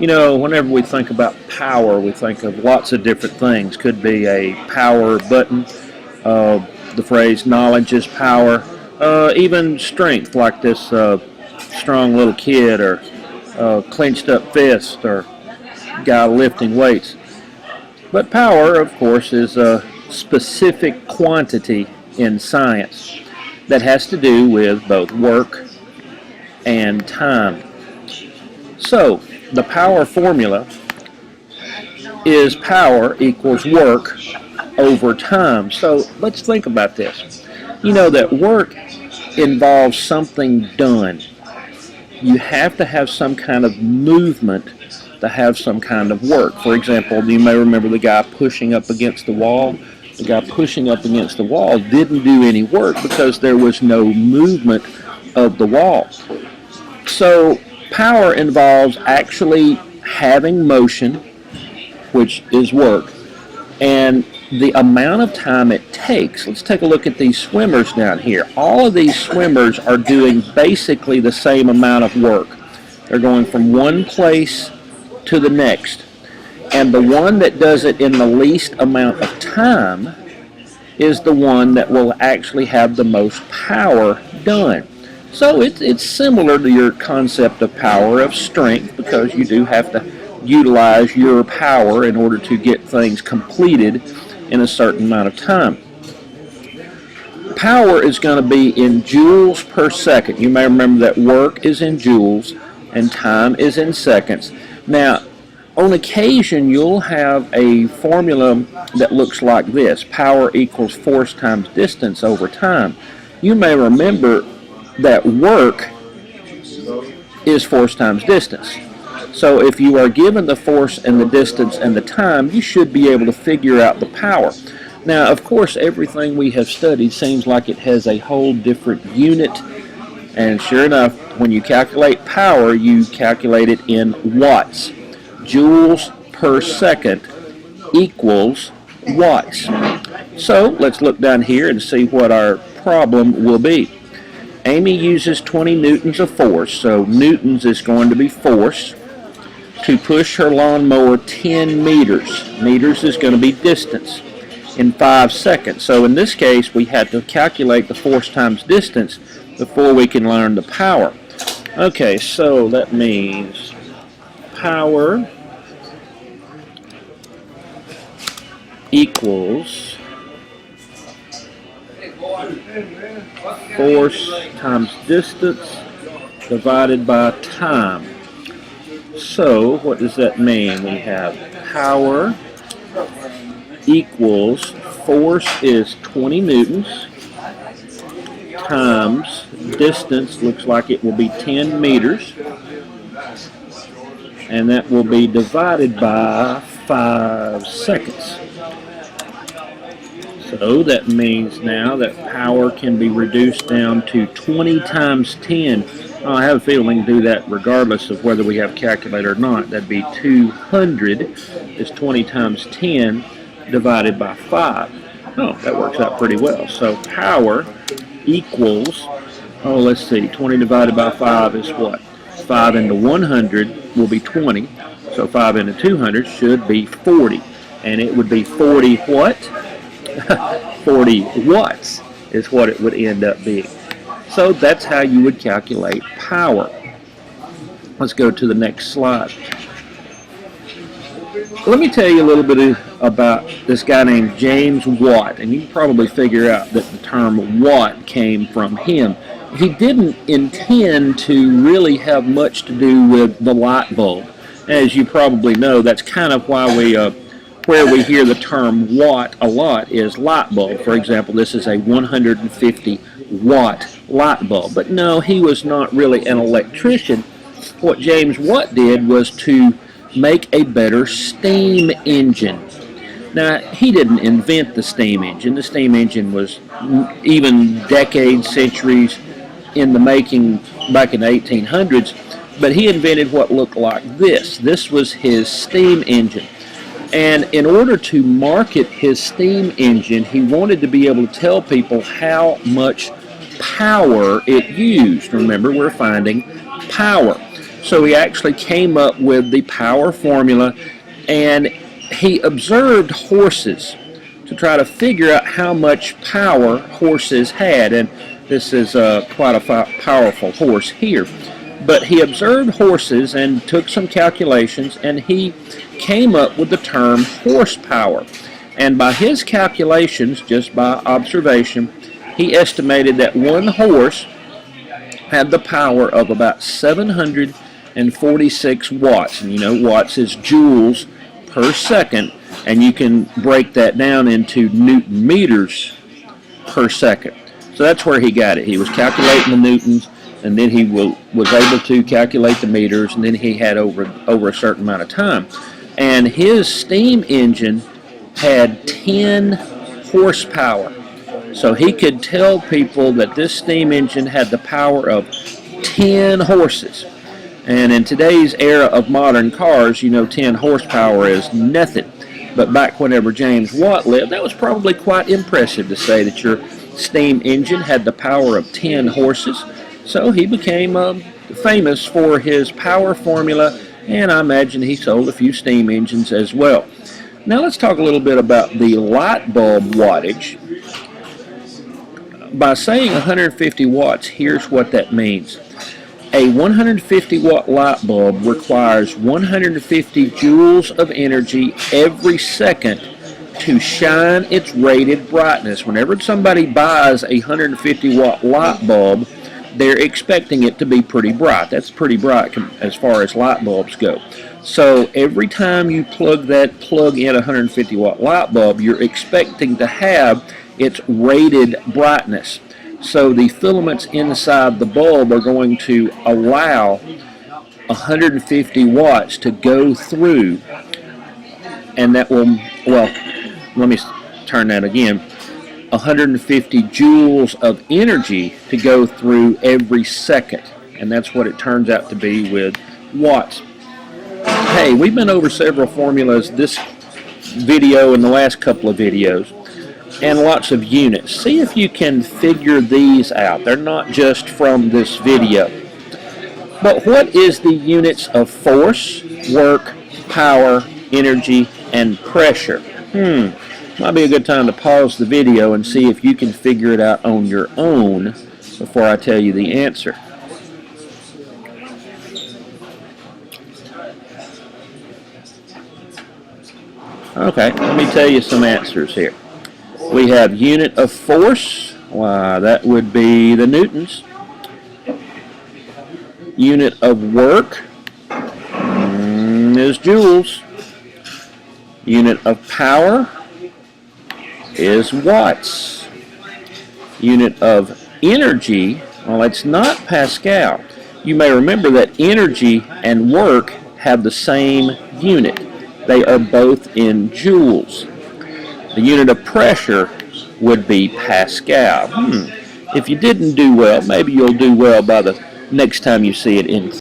You know, whenever we think about power, we think of lots of different things. Could be a power button, the phrase knowledge is power, even strength, like this strong little kid, or clenched up fist, or guy lifting weights. But power, of course, is a specific quantity in science that has to do with both work and time. So, the power formula is power equals work over time. So, let's think about this. You know that work involves something done. You have to have some kind of movement to have some kind of work. For example, you may remember the guy pushing up against the wall. The guy pushing up against the wall didn't do any work because there was no movement of the wall. So power involves actually having motion, which is work, and the amount of time it takes. Let's take a look at these swimmers down here. All of these swimmers are doing basically the same amount of work. They're going from one place to the next. And the one that does it in the least amount of time is the one that will actually have the most power done. So it's similar to your concept of power of strength, because you do have to utilize your power in order to get things completed in a certain amount of time. Power is going to be in joules per second. You may remember that work is in joules and time is in seconds. Now, on occasion, you'll have a formula that looks like this: power equals force times distance over time. You may remember that work is force times distance. So if you are given the force and the distance and the time, you should be able to figure out the power. Now, of course, everything we have studied seems like it has a whole different unit. And sure enough, when you calculate power, you calculate it in watts. Joules per second equals watts. So let's look down here and see what our problem will be. Amy uses 20 newtons of force, so newtons is going to be force, to push her lawnmower 10 meters. Meters is going to be distance in 5 seconds. So in this case, we had to calculate the force times distance before we can learn the power. Okay, so that means power equals force times distance divided by time. So what does that mean? We have power equals force is 20 newtons times distance, looks like it will be 10 meters, and that will be divided by 5 seconds. So that means now that power can be reduced down to 20 times 10. I have a feeling we can do that regardless of whether we have a calculator or not. That'd be 200 is 20 times 10 divided by 5. Oh, that works out pretty well. So power equals, let's see, 20 divided by 5 is what? 5 into 100 will be 20. So 5 into 200 should be 40. And it would be 40 what? 40 watts is what it would end up being. So that's how you would calculate power. Let's go to the next slide. Let me tell you a little bit about this guy named James Watt, and you can probably figure out that the term watt came from him. He didn't intend to really have much to do with the light bulb. As you probably know, that's kind of why where we hear the term watt a lot is light bulb. For example, this is a 150 watt light bulb. But no, he was not really an electrician. What James Watt did was to make a better steam engine. Now, he didn't invent the steam engine. The steam engine was even decades, centuries in the making back in the 1800s, but he invented what looked like this. This was his steam engine. And in order to market his steam engine, he wanted to be able to tell people how much power it used. Remember, we're finding power. So he actually came up with the power formula, and he observed horses to try to figure out how much power horses had. And this is quite a powerful horse here. But he observed horses and took some calculations, and he came up with the term horsepower. And by his calculations, just by observation, he estimated that one horse had the power of about 746 watts. And you know, watts is joules per second, and you can break that down into Newton meters per second. So that's where he got it. He was calculating the newtons, and then he was able to calculate the meters, and then he had over a certain amount of time. And his steam engine had 10 horsepower. So he could tell people that this steam engine had the power of 10 horses. And in today's era of modern cars, you know, 10 horsepower is nothing. But back whenever James Watt lived, that was probably quite impressive to say that your steam engine had the power of 10 horses. So he became famous for his power formula, and I imagine he sold a few steam engines as well. Now let's talk a little bit about the light bulb wattage. By saying 150 watts, here's what that means. A 150 watt light bulb requires 150 joules of energy every second to shine its rated brightness. Whenever somebody buys a 150 watt light bulb, they're expecting it to be pretty bright. That's pretty bright as far as light bulbs go. So every time you plug in a 150 watt light bulb, you're expecting to have its rated brightness. So the filaments inside the bulb are going to allow 150 watts to go through, and that will, well, let me turn that again, 150 joules of energy to go through every second, and that's what it turns out to be with watts. Hey, we've been over several formulas this video and the last couple of videos, and lots of units. See if you can figure these out. They're not just from this video. But what is the units of force, work, power, energy, and pressure? Might be a good time to pause the video and see if you can figure it out on your own before I tell you the answer. Okay, let me tell you some answers here. We have unit of force. Why, that would be the newtons. Unit of work is joules. Unit of power is watts. Unit of energy, well, it's not Pascal. You may remember that energy and work have the same unit. They are both in joules. The unit of pressure would be Pascal. If you didn't do well, maybe you'll do well by the next time you see it in